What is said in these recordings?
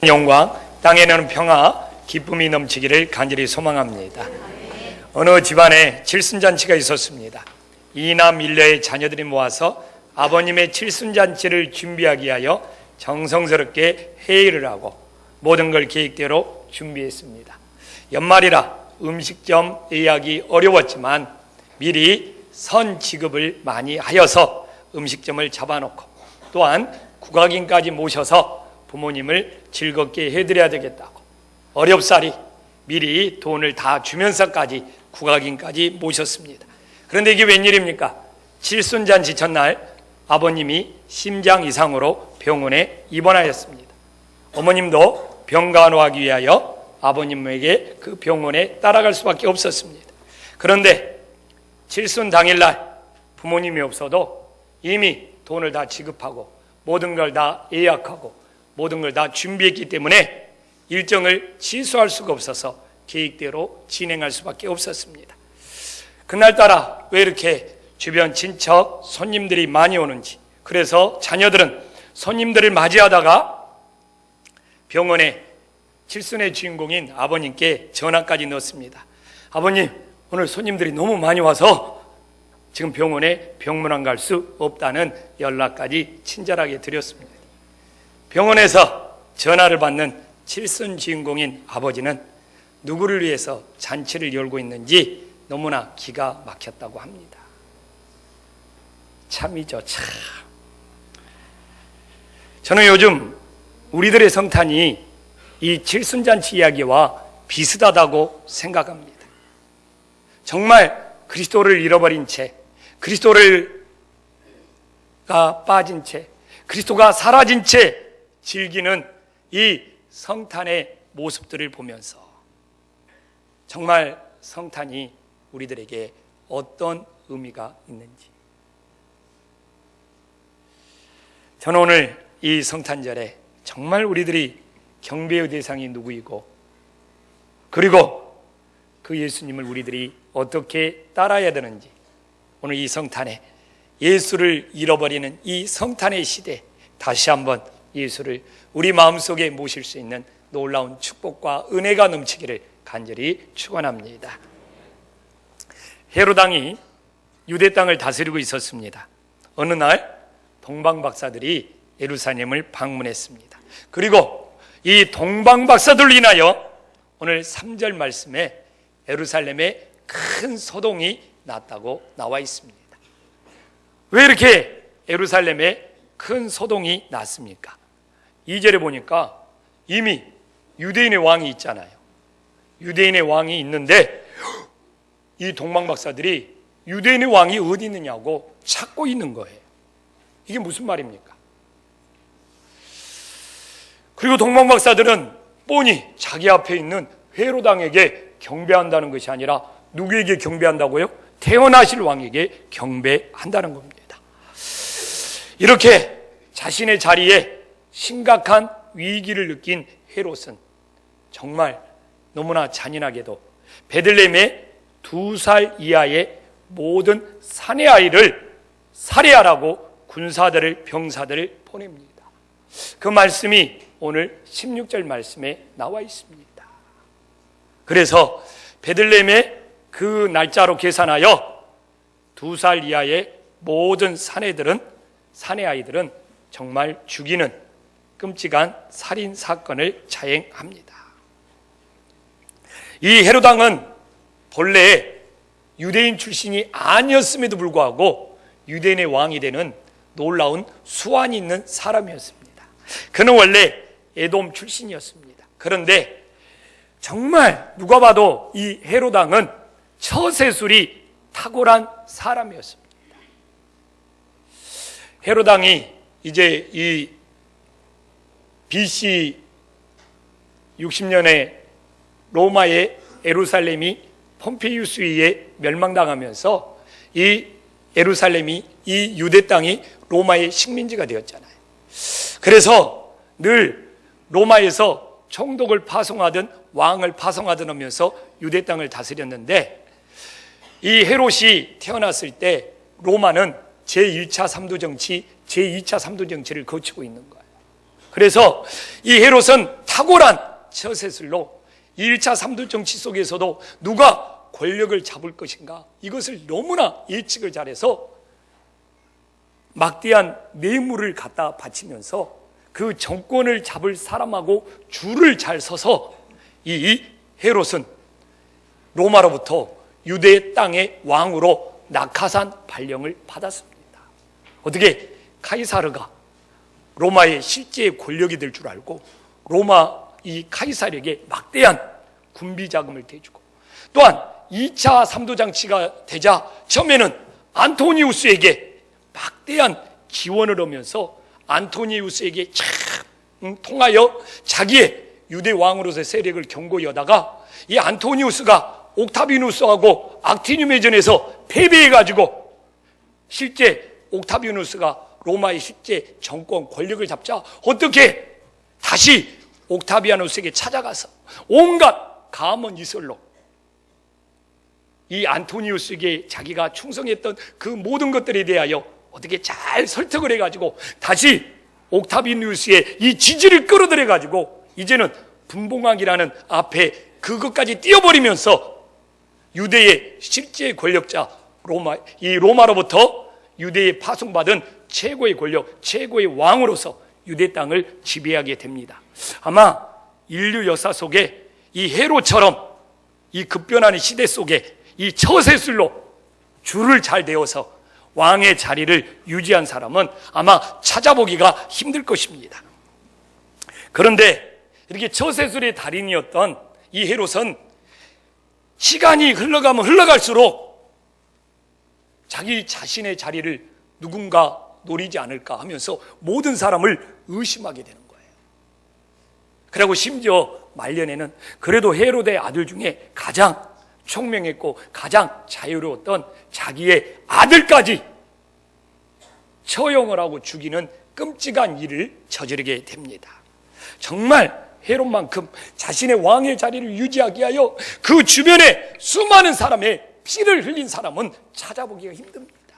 영광, 땅에는 평화, 기쁨이 넘치기를 간절히 소망합니다. 어느 집안에 칠순잔치가 있었습니다. 이남 일녀의 자녀들이 모아서 아버님의 칠순잔치를 준비하기 위하여 정성스럽게 회의를 하고 모든 걸 계획대로 준비했습니다. 연말이라 음식점 예약이 어려웠지만 미리 선 지급을 많이 하여서 음식점을 잡아놓고 또한 국악인까지 모셔서 부모님을 즐겁게 해드려야 되겠다고 어렵사리 미리 돈을 다 주면서까지 국악인까지 모셨습니다. 그런데 이게 웬일입니까? 칠순잔치 전날 아버님이 심장 이상으로 병원에 입원하였습니다. 어머님도 병간호하기 위하여 아버님에게 그 병원에 따라갈 수밖에 없었습니다. 그런데 칠순 당일날 부모님이 없어도 이미 돈을 다 지급하고 모든 걸 다 예약하고 모든 걸 다 준비했기 때문에 일정을 취소할 수가 없어서 계획대로 진행할 수밖에 없었습니다. 그날따라 왜 이렇게 주변 친척, 손님들이 많이 오는지, 그래서 자녀들은 손님들을 맞이하다가 병원에 칠순의 주인공인 아버님께 전화까지 넣었습니다. 아버님, 오늘 손님들이 너무 많이 와서 지금 병원에 병문안 갈 수 없다는 연락까지 친절하게 드렸습니다. 병원에서 전화를 받는 칠순 주인공인 아버지는 누구를 위해서 잔치를 열고 있는지 너무나 기가 막혔다고 합니다. 참이죠, 참. 저는 요즘 우리들의 성탄이 이 칠순잔치 이야기와 비슷하다고 생각합니다. 정말 그리스도를 잃어버린 채, 그리스도가 빠진 채, 그리스도가 사라진 채 즐기는 이 성탄의 모습들을 보면서 정말 성탄이 우리들에게 어떤 의미가 있는지, 저는 오늘 이 성탄절에 정말 우리들이 경배의 대상이 누구이고 그리고 그 예수님을 우리들이 어떻게 따라야 되는지, 오늘 이 성탄에 예수를 잃어버리는 이 성탄의 시대 다시 한번 예수를 우리 마음속에 모실 수 있는 놀라운 축복과 은혜가 넘치기를 간절히 축원합니다. 헤롯 왕이 유대 땅을 다스리고 있었습니다. 어느 날 동방 박사들이 예루살렘을 방문했습니다. 그리고 이 동방 박사들로 인하여 오늘 3절 말씀에 예루살렘에 큰 소동이 났다고 나와 있습니다. 왜 이렇게 예루살렘에 큰 소동이 났습니까? 2절에 보니까 이미 유대인의 왕이 있잖아요. 유대인의 왕이 있는데 이 동방 박사들이 유대인의 왕이 어디 있느냐고 찾고 있는 거예요. 이게 무슨 말입니까? 그리고 동방 박사들은 뻔히 자기 앞에 있는 헤롯 왕에게 경배한다는 것이 아니라 누구에게 경배한다고요? 태어나실 왕에게 경배한다는 겁니다. 이렇게 자신의 자리에 심각한 위기를 느낀 헤롯은 정말 너무나 잔인하게도 베들레헴의 2살 이하의 모든 사내 아이를 살해하라고 군사들을, 병사들을 보냅니다. 그 말씀이 오늘 16절 말씀에 나와 있습니다. 그래서 베들레헴의 그 날짜로 계산하여 2살 이하의 모든 사내 아이들은 정말 죽이는 끔찍한 살인 사건을 자행합니다. 이 헤롯 왕은 본래 유대인 출신이 아니었음에도 불구하고 유대인의 왕이 되는 놀라운 수완이 있는 사람이었습니다. 그는 원래 에돔 출신이었습니다. 그런데 정말 누가 봐도 이 헤롯 왕은 처세술이 탁월한 사람이었습니다. 헤롯 왕이 이제 이 BC 60년에 로마의 예루살렘이 폼페이우스에 의해 멸망당하면서 이 예루살렘이, 이 유대 땅이 로마의 식민지가 되었잖아요. 그래서 늘 로마에서 총독을 파송하든 왕을 파송하든 하면서 유대 땅을 다스렸는데, 이 헤롯이 태어났을 때 로마는 제1차 삼도 정치, 제2차 삼도 정치를 거치고 있는 거예요. 그래서 이 헤롯은 탁월한 처세술로 1차 3도 정치 속에서도 누가 권력을 잡을 것인가, 이것을 너무나 예측을 잘해서 막대한 뇌물을 갖다 바치면서 그 정권을 잡을 사람하고 줄을 잘 서서 이 헤롯은 로마로부터 유대 땅의 왕으로 낙하산 발령을 받았습니다. 어떻게 카이사르가 로마의 실제 권력이 될 줄 알고 로마 이 카이사르에게 막대한 군비 자금을 대주고, 또한 2차 3도 장치가 되자 처음에는 안토니우스에게 막대한 지원을 하면서 안토니우스에게 통하여 자기의 유대 왕으로서의 세력을 견고히 하다가 이 안토니우스가 옥타비누스하고 악티늄의전에서 패배해가지고 실제 옥타비누스가 로마의 실제 정권 권력을 잡자 어떻게 다시 옥타비아누스에게 찾아가서 온갖 감언 이설로 이 안토니우스에게 자기가 충성했던 그 모든 것들에 대하여 어떻게 잘 설득을 해가지고 다시 옥타비누스의 이 지지를 끌어들여가지고 이제는 분봉왕이라는 앞에 그것까지 띄워버리면서 유대의 실제 권력자 로마로부터 유대에 파송받은 최고의 권력, 최고의 왕으로서 유대 땅을 지배하게 됩니다. 아마 인류 역사 속에 이 헤롯처럼 이 급변하는 시대 속에 이 처세술로 줄을 잘 대어서 왕의 자리를 유지한 사람은 아마 찾아보기가 힘들 것입니다. 그런데 이렇게 처세술의 달인이었던 이 헤롯은 시간이 흘러가면 흘러갈수록 자기 자신의 자리를 누군가 노리지 않을까 하면서 모든 사람을 의심하게 되는 거예요. 그리고 심지어 말년에는 그래도 헤롯의 아들 중에 가장 총명했고 가장 자유로웠던 자기의 아들까지 처형을 하고 죽이는 끔찍한 일을 저지르게 됩니다. 정말 헤롯만큼 자신의 왕의 자리를 유지하기 위하여 그 주변에 수많은 사람의 피를 흘린 사람은 찾아보기가 힘듭니다.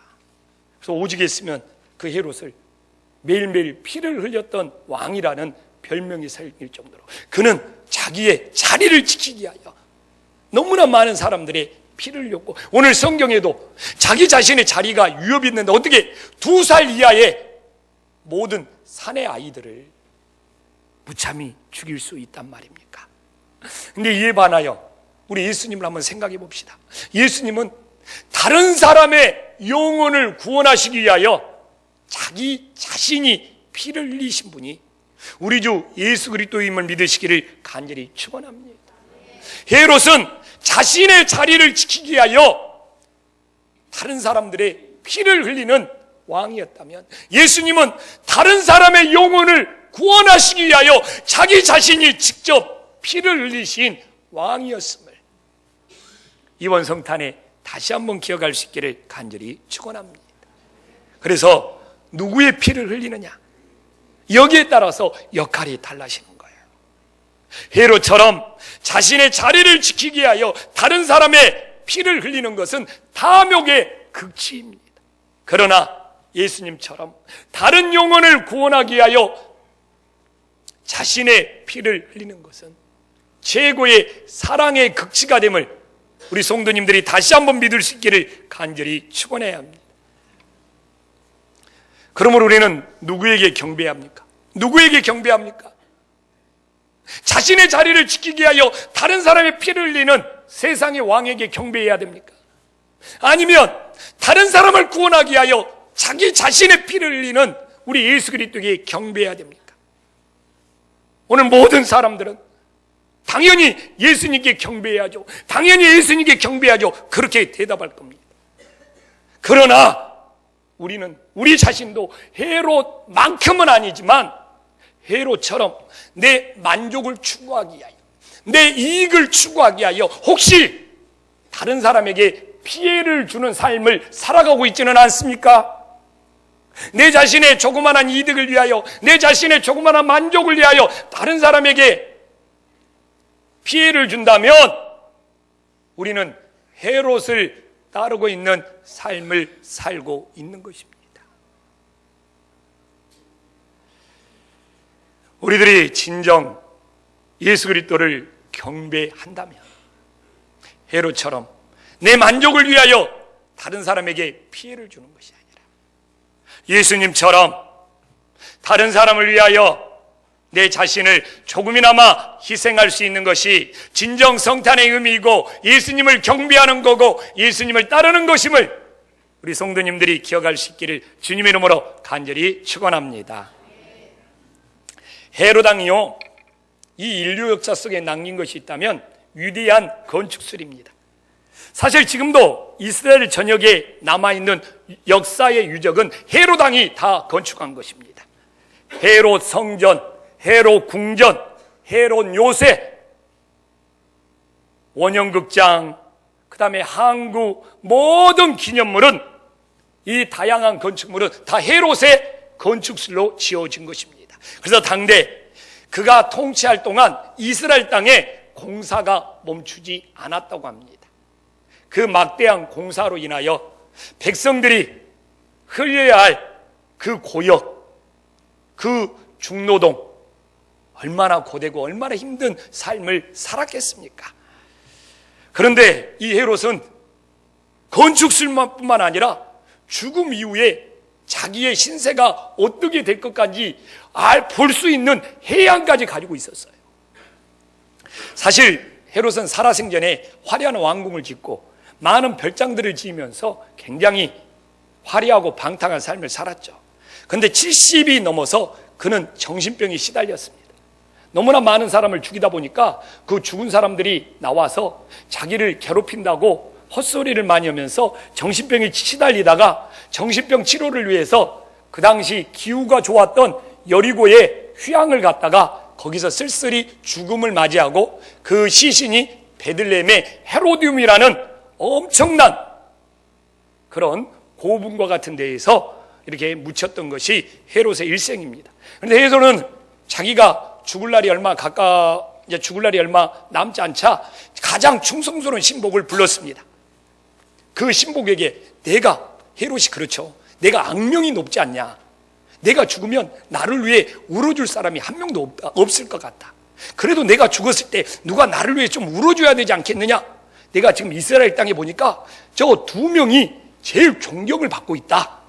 그래서 오죽했으면 그 헤롯을 매일매일 피를 흘렸던 왕이라는 별명이 생길 정도로 그는 자기의 자리를 지키기 위하여 너무나 많은 사람들의 피를 흘렸고, 오늘 성경에도 자기 자신의 자리가 위협이 있는데 어떻게 2살 이하의 모든 사내 아이들을 무참히 죽일 수 있단 말입니까? 근데 이에 반하여 우리 예수님을 한번 생각해 봅시다. 예수님은 다른 사람의 영혼을 구원하시기 위하여 자기 자신이 피를 흘리신 분이 우리 주 예수 그리스도임을 믿으시기를 간절히 축원합니다. 헤롯은 자신의 자리를 지키기 위하여 다른 사람들의 피를 흘리는 왕이었다면 예수님은 다른 사람의 영혼을 구원하시기 위하여 자기 자신이 직접 피를 흘리신 왕이었음을 이번 성탄에 다시 한번 기억할 수 있기를 간절히 축원합니다. 그래서 누구의 피를 흘리느냐, 여기에 따라서 역할이 달라지는 거예요. 헤롯처럼 자신의 자리를 지키기 위하여 다른 사람의 피를 흘리는 것은 탐욕의 극치입니다. 그러나 예수님처럼 다른 영혼을 구원하기 위하여 자신의 피를 흘리는 것은 최고의 사랑의 극치가 됨을 우리 성도님들이 다시 한번 믿을 수 있기를 간절히 축원해야 합니다. 그러므로 우리는 누구에게 경배해야 합니까? 누구에게 경배합니까? 자신의 자리를 지키기 위하여 다른 사람의 피를 흘리는 세상의 왕에게 경배해야 됩니까? 아니면 다른 사람을 구원하기 위하여 자기 자신의 피를 흘리는 우리 예수 그리스도에게 경배해야 됩니까? 오늘 모든 사람들은 당연히 예수님께 경배해야죠. 당연히 예수님께 경배해야죠. 그렇게 대답할 겁니다. 그러나 우리는 우리 자신도 헤롯만큼은 아니지만 헤롯처럼 내 만족을 추구하기 위하여, 내 이익을 추구하기 위하여 혹시 다른 사람에게 피해를 주는 삶을 살아가고 있지는 않습니까? 내 자신의 조그마한 이득을 위하여, 내 자신의 조그마한 만족을 위하여 다른 사람에게 피해를 준다면 우리는 헤롯을 따르고 있는 삶을 살고 있는 것입니다. 우리들이 진정 예수 그리스도를 경배한다면 헤롯처럼 내 만족을 위하여 다른 사람에게 피해를 주는 것이 아니라 예수님처럼 다른 사람을 위하여 내 자신을 조금이나마 희생할 수 있는 것이 진정 성탄의 의미이고 예수님을 경배하는 거고 예수님을 따르는 것임을 우리 성도님들이 기억할 수 있기를 주님의 이름으로 간절히 축원합니다. 헤롯왕이요, 이 인류 역사 속에 남긴 것이 있다면 위대한 건축술입니다. 사실 지금도 이스라엘 전역에 남아있는 역사의 유적은 헤롯왕이 다 건축한 것입니다. 헤롯 성전, 헤롯 궁전, 헤롯 요새, 원형극장, 그 다음에 항구, 모든 기념물은, 이 다양한 건축물은 다 헤롯의 건축술로 지어진 것입니다. 그래서 당대 그가 통치할 동안 이스라엘 땅에 공사가 멈추지 않았다고 합니다. 그 막대한 공사로 인하여 백성들이 흘려야 할 그 고역, 그 중노동, 얼마나 고되고 얼마나 힘든 삶을 살았겠습니까? 그런데 이 헤롯은 건축술뿐만 아니라 죽음 이후에 자기의 신세가 어떻게 될 것까지 볼 수 있는 해안까지 가지고 있었어요. 사실 헤롯은 살아생전에 화려한 왕궁을 짓고 많은 별장들을 지으면서 굉장히 화려하고 방탕한 삶을 살았죠. 그런데 70이 넘어서 그는 정신병에 시달렸습니다. 너무나 많은 사람을 죽이다 보니까 그 죽은 사람들이 나와서 자기를 괴롭힌다고 헛소리를 많이 하면서 정신병에 시달리다가 정신병 치료를 위해서 그 당시 기후가 좋았던 여리고에 휴양을 갔다가 거기서 쓸쓸히 죽음을 맞이하고 그 시신이 베들레헴의 헤로디움이라는 엄청난 그런 고분과 같은 데에서 이렇게 묻혔던 것이 헤롯의 일생입니다. 그런데 헤롯은 자기가 죽을 날이 얼마 남지 않자 가장 충성스러운 신복을 불렀습니다. 그 신복에게 내가, 헤롯이 그렇죠, 내가 악명이 높지 않냐, 내가 죽으면 나를 위해 울어줄 사람이 한 명도 없을 것 같다. 그래도 내가 죽었을 때 누가 나를 위해 좀 울어줘야 되지 않겠느냐. 내가 지금 이스라엘 땅에 보니까 저 두 명이 제일 존경을 받고 있다.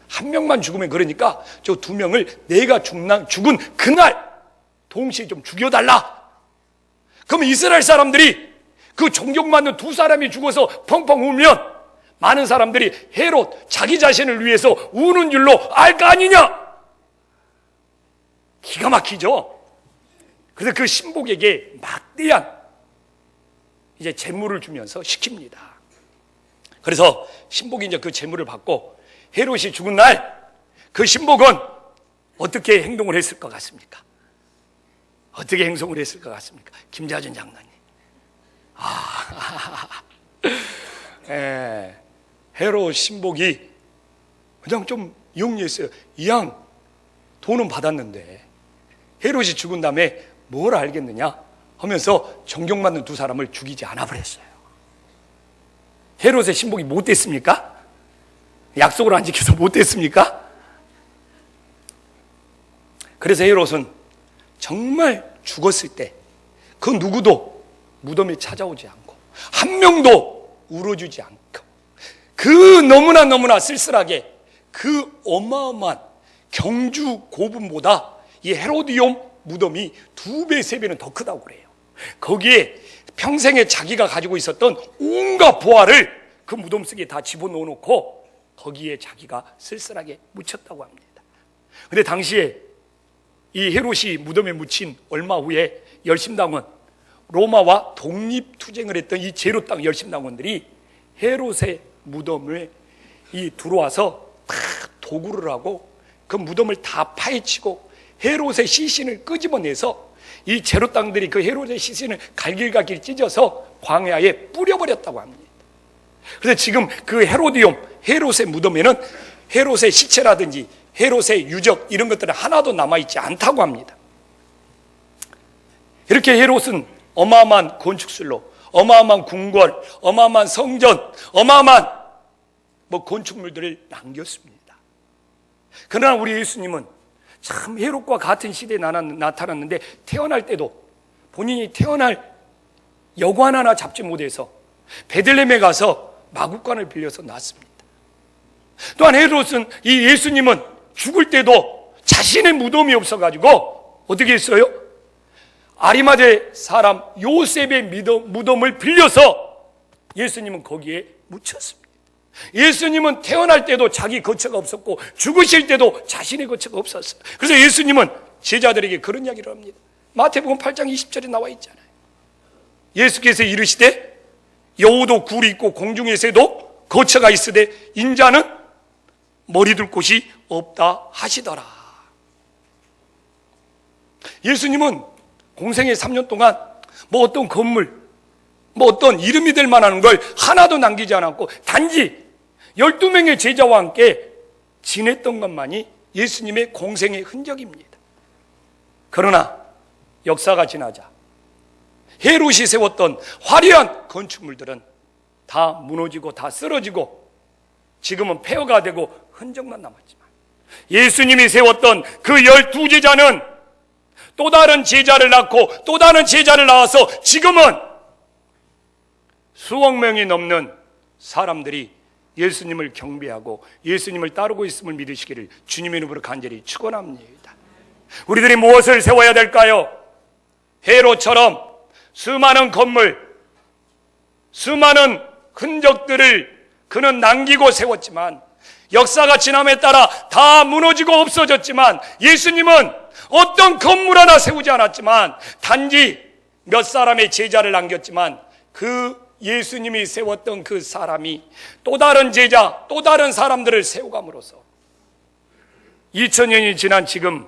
한 명만 죽으면 그러니까 저 두 명을 내가 죽은 그날 동시에 좀 죽여달라. 그러면 이스라엘 사람들이 그 존경받는 두 사람이 죽어서 펑펑 울면 많은 사람들이 헤롯 자기 자신을 위해서 우는 줄로 알 거 아니냐. 기가 막히죠. 그래서 그 신복에게 막대한 이제 재물을 주면서 시킵니다. 그래서 신복이 이제 그 재물을 받고 헤롯이 죽은 날 그 신복은 어떻게 행동을 했을 것 같습니까? 어떻게 행동을 했을 것 같습니까? 김자준 장로님. 헤롯 신복이 그냥 좀 영리했어요. 이왕 돈은 받았는데 헤롯이 죽은 다음에 뭘 알겠느냐 하면서 존경받는 두 사람을 죽이지 않아 버렸어요. 헤롯의 신복이 못됐습니까? 약속을 안 지켜서 못됐습니까? 그래서 헤롯은 정말 죽었을 때 그 누구도 무덤에 찾아오지 않고 한 명도 울어주지 않고 그 너무나 쓸쓸하게 그 어마어마한 경주 고분보다 이 헤로디움 무덤이 2배, 3배는 더 크다고 그래요. 거기에 평생에 자기가 가지고 있었던 온갖 보화를 그 무덤 속에 다 집어넣어 놓고 거기에 자기가 쓸쓸하게 묻혔다고 합니다. 그런데 당시에 이 헤롯이 무덤에 묻힌 얼마 후에 열심당원, 로마와 독립투쟁을 했던 이 제로 땅 열심당원들이 헤롯의 무덤에 들어와서 다 도구를 하고 그 무덤을 다 파헤치고 헤롯의 시신을 끄집어내서 이 제로 땅들이 그 헤롯의 시신을 갈길갈길 찢어서 광야에 뿌려버렸다고 합니다. 그래서 지금 그 헤로디움, 헤롯의 무덤에는 헤롯의 시체라든지 헤롯의 유적 이런 것들은 하나도 남아있지 않다고 합니다. 이렇게 헤롯은 어마어마한 건축술로 어마어마한 궁궐, 어마어마한 성전, 어마어마한 건축물들을 남겼습니다. 그러나 우리 예수님은 참 헤롯과 같은 시대에 나타났는데 태어날 때도 본인이 태어날 여관 하나 잡지 못해서 베들레헴에 가서 마구간을 빌려서 낳았습니다. 또한 헤롯은 이 예수님은 죽을 때도 자신의 무덤이 없어가지고 어떻게 했어요? 아리마대 사람 요셉의 무덤을 빌려서 예수님은 거기에 묻혔습니다. 예수님은 태어날 때도 자기 거처가 없었고 죽으실 때도 자신의 거처가 없었어요. 그래서 예수님은 제자들에게 그런 이야기를 합니다. 마태복음 8장 20절에 나와 있잖아요. 예수께서 이르시되 여우도 굴이 있고 공중의 새도 거처가 있으되 인자는 머리둘 곳이 없다 하시더라. 예수님은 공생의 3년 동안 어떤 건물, 어떤 이름이 될 만한 걸 하나도 남기지 않았고 단지 12명의 제자와 함께 지냈던 것만이 예수님의 공생의 흔적입니다. 그러나 역사가 지나자 헤롯이 세웠던 화려한 건축물들은 다 무너지고 다 쓰러지고 지금은 폐허가 되고 흔적만 남았지만 예수님이 세웠던 그 12제자는 또 다른 제자를 낳고 또 다른 제자를 낳아서 지금은 수억 명이 넘는 사람들이 예수님을 경배하고 예수님을 따르고 있음을 믿으시기를 주님의 이름으로 간절히 축원합니다. 우리들이 무엇을 세워야 될까요? 헤롯처럼 수많은 건물, 수많은 흔적들을 그는 남기고 세웠지만 역사가 지남에 따라 다 무너지고 없어졌지만 예수님은 어떤 건물 하나 세우지 않았지만 단지 몇 사람의 제자를 남겼지만 그 예수님이 세웠던 그 사람이 또 다른 제자, 또 다른 사람들을 세워감으로써 2000년이 지난 지금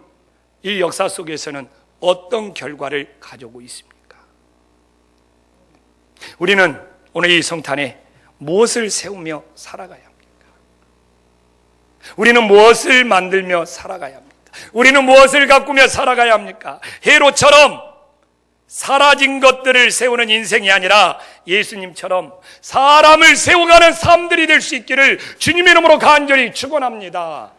이 역사 속에서는 어떤 결과를 가져오고 있습니까? 우리는 오늘 이 성탄에 무엇을 세우며 살아가야 합니까? 우리는 무엇을 만들며 살아가야 합니까? 우리는 무엇을 가꾸며 살아가야 합니까? 헤롯처럼 사라진 것들을 세우는 인생이 아니라 예수님처럼 사람을 세워가는 삶들이 될 수 있기를 주님의 이름으로 간절히 축원합니다.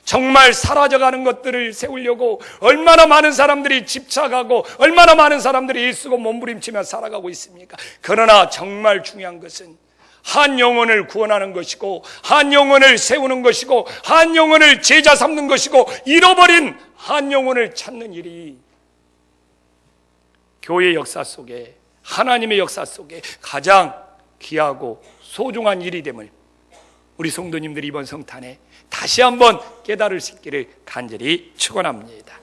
정말 사라져가는 것들을 세우려고 얼마나 많은 사람들이 집착하고 얼마나 많은 사람들이 애쓰고 몸부림치며 살아가고 있습니까? 그러나 정말 중요한 것은 한 영혼을 구원하는 것이고 한 영혼을 세우는 것이고 한 영혼을 제자 삼는 것이고 잃어버린 한 영혼을 찾는 일이 교회의 역사 속에 하나님의 역사 속에 가장 귀하고 소중한 일이 됨을 우리 성도님들이 이번 성탄에 다시 한번 깨달을 수 있기를 간절히 축원합니다.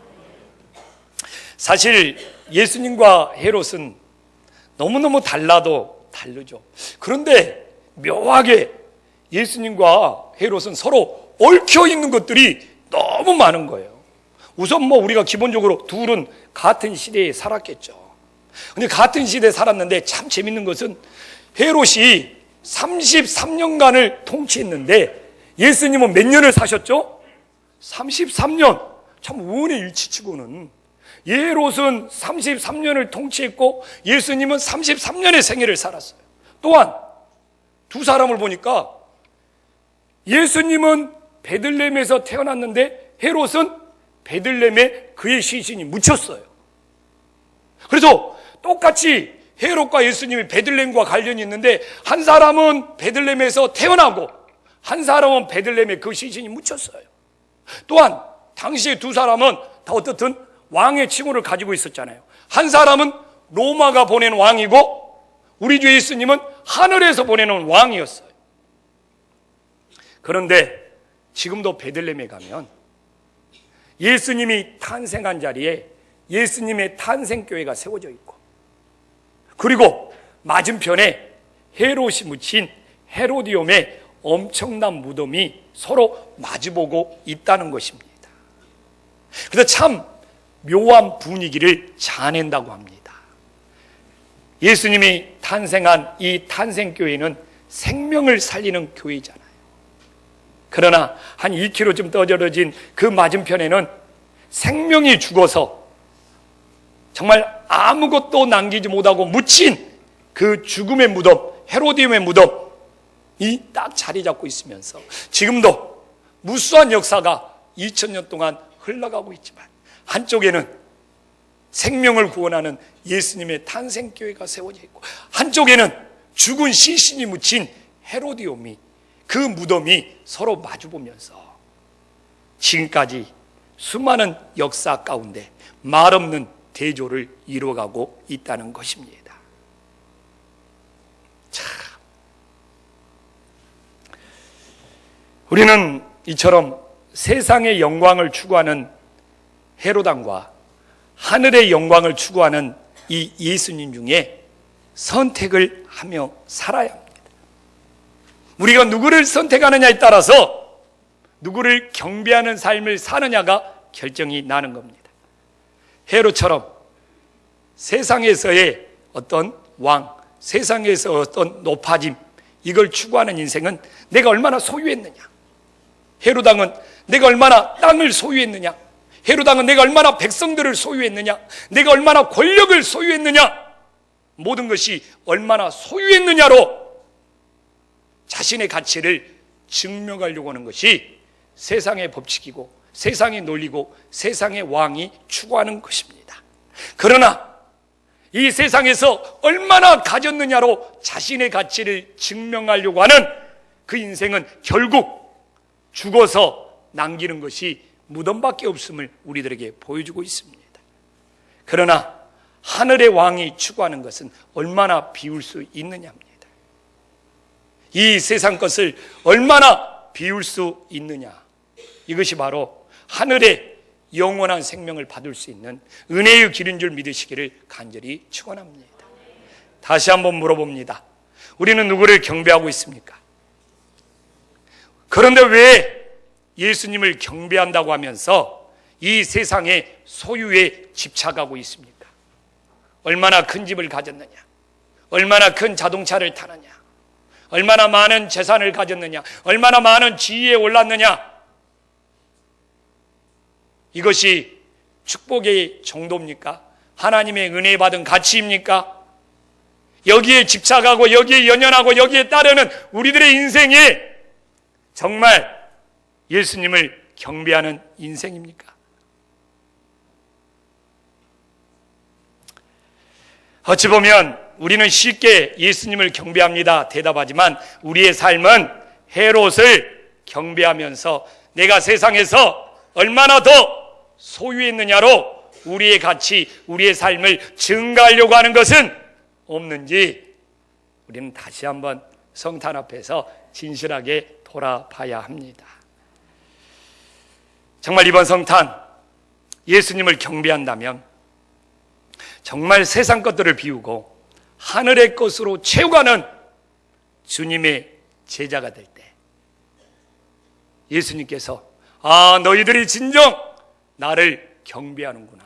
사실 예수님과 헤롯은 너무너무 달라도 다르죠. 그런데 묘하게 예수님과 헤롯은 서로 얽혀 있는 것들이 너무 많은 거예요. 우선 우리가 기본적으로 둘은 같은 시대에 살았겠죠. 근데 같은 시대에 살았는데 참 재밌는 것은 헤롯이 33년간을 통치했는데 예수님은 몇 년을 사셨죠? 33년. 참 우연의 일치치고는 헤롯은 33년을 통치했고 예수님은 33년의 생애를 살았어요. 또한 두 사람을 보니까 예수님은 베들레헴에서 태어났는데 헤롯은 베들레헴에 그의 시신이 묻혔어요. 그래서 똑같이 헤롯과 예수님이 베들레헴과 관련이 있는데 한 사람은 베들레헴에서 태어나고 한 사람은 베들레헴에 그 시신이 묻혔어요. 또한 당시에 두 사람은 다 어떻든 왕의 칭호를 가지고 있었잖아요. 한 사람은 로마가 보낸 왕이고 우리 주 예수님은 하늘에서 보내는 왕이었어요. 그런데 지금도 베들레헴에 가면 예수님이 탄생한 자리에 예수님의 탄생교회가 세워져 있고 그리고 맞은편에 헤롯이 묻힌 헤로디움의 엄청난 무덤이 서로 마주보고 있다는 것입니다. 그래서 참 묘한 분위기를 자아낸다고 합니다. 예수님이 탄생한 이 탄생교회는 생명을 살리는 교회잖아요. 그러나 한 2km쯤 떨어진 그 맞은편에는 생명이 죽어서 정말 아무것도 남기지 못하고 묻힌 그 죽음의 무덤, 헤로디움의 무덤이 딱 자리 잡고 있으면서 지금도 무수한 역사가 2000년 동안 흘러가고 있지만 한쪽에는 생명을 구원하는 예수님의 탄생교회가 세워져 있고, 한쪽에는 죽은 시신이 묻힌 헤로디움이, 그 무덤이 서로 마주보면서 지금까지 수많은 역사 가운데 말없는 대조를 이루어가고 있다는 것입니다. 참, 우리는 이처럼 세상의 영광을 추구하는 헤로당과 하늘의 영광을 추구하는 이 예수님 중에 선택을 하며 살아야 합니다. 우리가 누구를 선택하느냐에 따라서 누구를 경배하는 삶을 사느냐가 결정이 나는 겁니다. 헤롯처럼 세상에서의 어떤 왕, 세상에서 어떤 높아짐, 이걸 추구하는 인생은 내가 얼마나 소유했느냐, 헤롯당은 내가 얼마나 땅을 소유했느냐, 헤롯당은 내가 얼마나 백성들을 소유했느냐, 내가 얼마나 권력을 소유했느냐, 모든 것이 얼마나 소유했느냐로 자신의 가치를 증명하려고 하는 것이 세상의 법칙이고 세상의 논리고 세상의 왕이 추구하는 것입니다. 그러나 이 세상에서 얼마나 가졌느냐로 자신의 가치를 증명하려고 하는 그 인생은 결국 죽어서 남기는 것이 무덤밖에 없음을 우리들에게 보여주고 있습니다. 그러나 하늘의 왕이 추구하는 것은 얼마나 비울 수 있느냐입니다. 이 세상 것을 얼마나 비울 수 있느냐, 이것이 바로 하늘의 영원한 생명을 받을 수 있는 은혜의 길인 줄 믿으시기를 간절히 축원합니다. 다시 한번 물어봅니다. 우리는 누구를 경배하고 있습니까? 그런데 왜 예수님을 경배한다고 하면서 이 세상의 소유에 집착하고 있습니까? 얼마나 큰 집을 가졌느냐, 얼마나 큰 자동차를 타느냐, 얼마나 많은 재산을 가졌느냐, 얼마나 많은 지위에 올랐느냐, 이것이 축복의 정도입니까? 하나님의 은혜 받은 가치입니까? 여기에 집착하고 여기에 연연하고 여기에 따르는 우리들의 인생이 정말 예수님을 경배하는 인생입니까? 어찌 보면 우리는 쉽게 예수님을 경배합니다 대답하지만 우리의 삶은 헤롯을 경배하면서 내가 세상에서 얼마나 더 소유했느냐로 우리의 가치, 우리의 삶을 증가하려고 하는 것은 없는지 우리는 다시 한번 성탄 앞에서 진실하게 돌아봐야 합니다. 정말 이번 성탄 예수님을 경배한다면 정말 세상 것들을 비우고 하늘의 것으로 채워가는 주님의 제자가 될 때 예수님께서 너희들이 진정 나를 경배하는구나,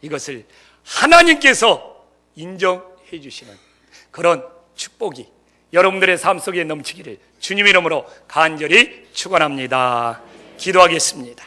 이것을 하나님께서 인정해 주시는 그런 축복이 여러분들의 삶 속에 넘치기를 주님 이름으로 간절히 축원합니다. 기도하겠습니다.